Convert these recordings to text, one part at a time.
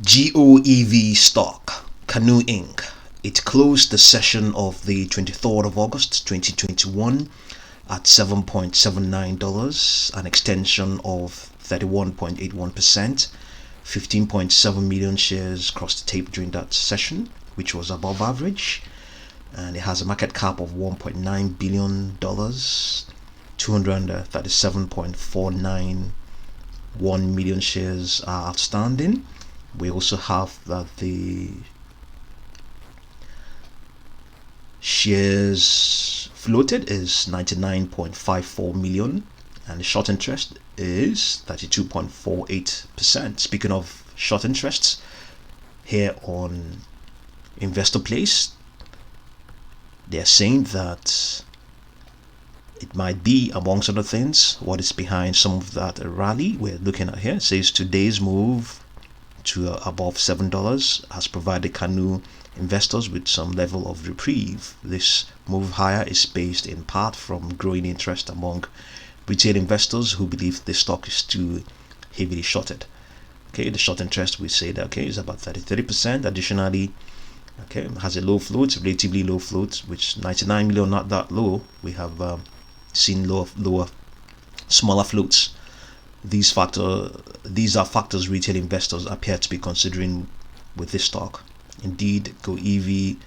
GOEV stock, Canoo Inc. It closed the session of the 23rd of August 2021 at $7.79, an extension of 31.81%. 15.7 million shares crossed the tape during that session, which was above average, and it has a market cap of $1.9 billion. 237.491 million shares are outstanding. We also have that the shares floated is 99.54 million, and the short interest is 32.48%. Speaking of short interests, here on Investor Place, they are saying that it might be, amongst other things, what is behind some of that rally we're looking at here. It says today's move to above $7 has provided Canoo investors with some level of reprieve. This move higher is based in part from growing interest among retail investors who believe the stock is too heavily shorted. Okay, the short interest, we say that is about 33%. Additionally, has a low float, relatively low float, which 99 million, not that low. We have seen lower, smaller floats. These are factors retail investors appear to be considering with this stock. Indeed, GOEV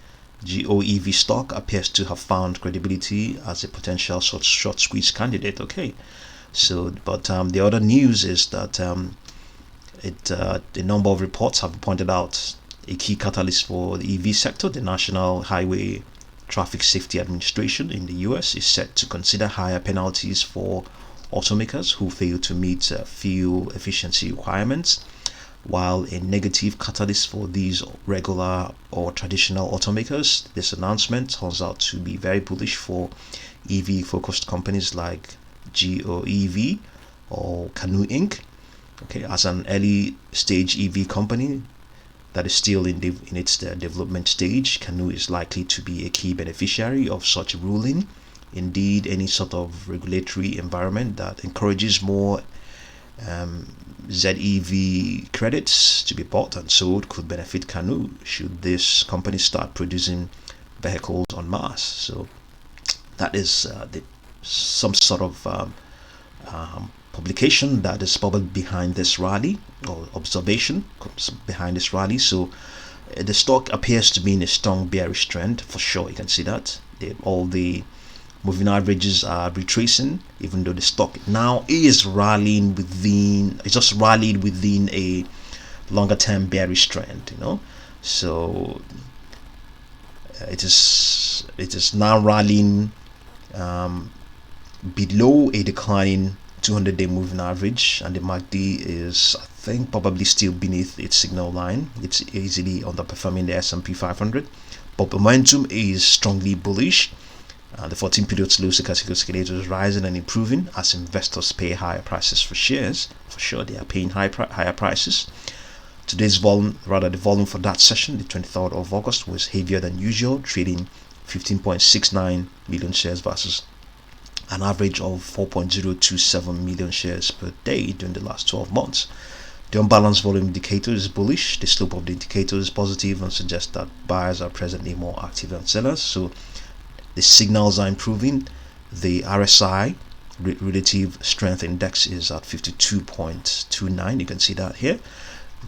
stock appears to have found credibility as a potential short squeeze candidate. But the other news is that a number of reports have pointed out a key catalyst for the EV sector. The National Highway Traffic Safety Administration in the US is set to consider higher penalties for automakers who fail to meet fuel efficiency requirements, while a negative catalyst for these regular or traditional automakers. This announcement turns out to be very bullish for EV focused companies like GOEV or Canoo Inc. As an early stage EV company that is still in its development stage, Canoo is likely to be a key beneficiary of such a ruling. Indeed, any sort of regulatory environment that encourages more ZEV credits to be bought and sold could benefit Canoo should this company start producing vehicles en masse. So that is some sort of publication that is probably behind this rally, or observation behind this rally. So the stock appears to be in a strong bearish trend for sure. You can see that all the moving averages are retracing, even though the stock now is rallying within, it's just rallied within a longer term bearish trend, so it is now rallying below a declining 200-day moving average, and the MACD is, I think, probably still beneath its signal line. It's easily underperforming the S&P 500, but momentum is strongly bullish. The 14-period slow stochastic oscillator is rising and improving as investors pay higher prices for shares. For sure, they are paying higher prices. Today's volume, the volume for that session, the 23rd of August, was heavier than usual, trading 15.69 million shares versus an average of 4.027 million shares per day during the last 12 months. The unbalanced volume indicator is bullish. The slope of the indicator is positive and suggests that buyers are presently more active than sellers. So the signals are improving. The RSI, relative strength index, is at 52.29. You can see that here.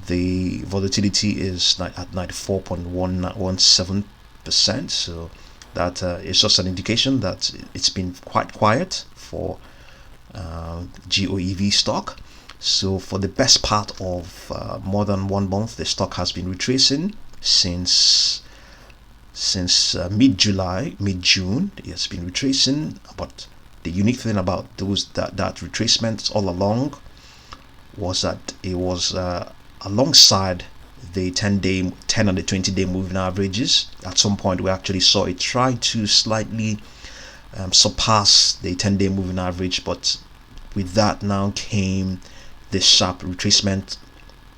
The volatility is at 94.117%. So that is just an indication that it's been quite quiet for GOEV stock. So for the best part of more than 1 month, the stock has been retracing since mid-June. It has been retracing, but the unique thing about that retracement all along was that it was alongside the 10 and the 20-day moving averages. At some point, we actually saw it try to slightly surpass the 10-day moving average, but with that now came this sharp retracement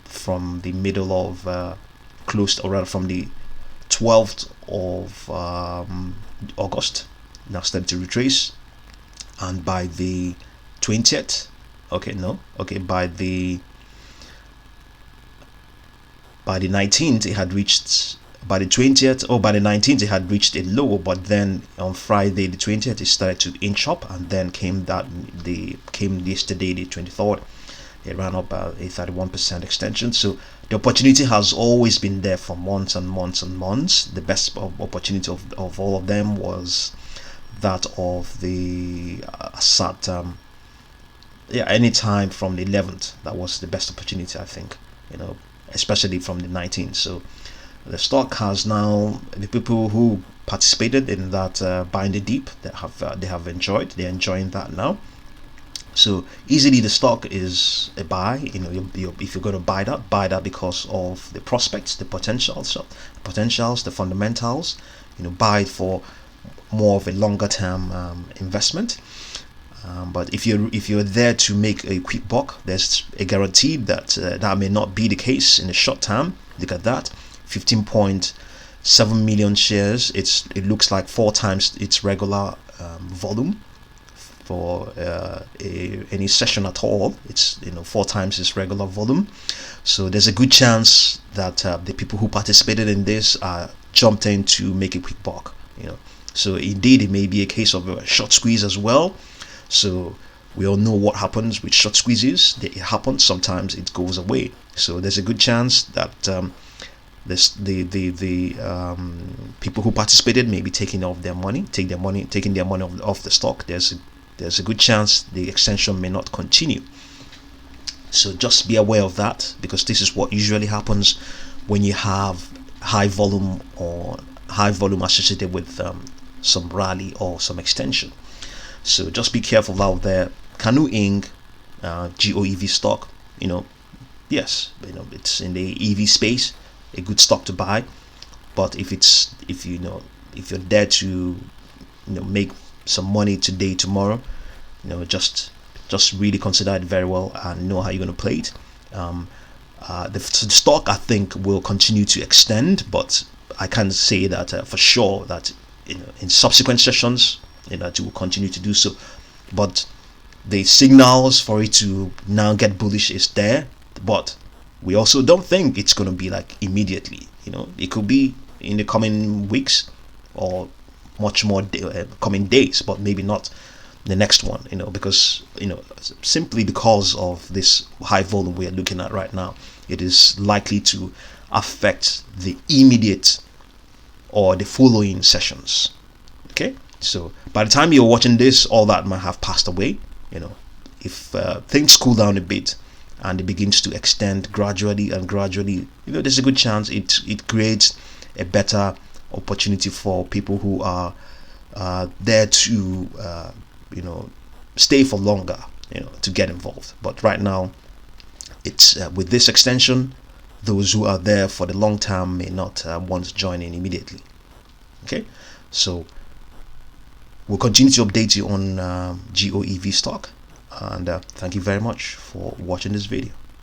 from the middle of from the 12th of August. Now started to retrace, and by the 20th, by by the 19th it had reached, by the 20th or by the 19th it had reached a low, but then on Friday the 20th it started to inch up, and then came yesterday the 23rd, it ran up a 31% extension. So the opportunity has always been there for months and months and months. The best opportunity of all of them was that of the SAT, anytime from the 11th. That was the best opportunity, I think, especially from the 19th. So the stock has now, the people who participated in that buying the dip, they're enjoying that now. So easily the stock is a buy. If you're going to buy that because of the prospects, the potentials, the fundamentals. Buy it for more of a longer term investment. But if you're there to make a quick buck, there's a guarantee that that may not be the case in the short term. Look at that, 15.7 million shares. It looks like 4 times its regular volume for any session at all. It's 4 times its regular volume. So there's a good chance that the people who participated in this jumped in to make a quick buck. So indeed, it may be a case of a short squeeze as well. So we all know what happens with short squeezes. It happens sometimes, it goes away. So there's a good chance that the people who participated may be taking their money off the stock. There's a good chance the extension may not continue. So just be aware of that, because this is what usually happens when you have high volume associated with some rally or some extension. So just be careful out there. Canoo Inc., GOEV stock, yes, it's in the EV space, a good stock to buy. But if you're there to make some money today, tomorrow, just really consider it very well and know how you're going to play it. The stock, I think, will continue to extend, but I can't say that for sure that in subsequent sessions that it will continue to do so. But the signals for it to now get bullish is there, but we also don't think it's going to be like immediately. It could be in the coming weeks or much more coming days, but maybe not the next one, because simply because of this high volume we are looking at right now, it is likely to affect the immediate or the following sessions. Okay, so by the time you're watching this, all that might have passed away. If things cool down a bit and it begins to extend gradually, there's a good chance it creates a better opportunity for people who are there to stay for longer, to get involved. But right now, it's with this extension, those who are there for the long term may not want to join in immediately. Okay, so we'll continue to update you on GOEV stock, and thank you very much for watching this video.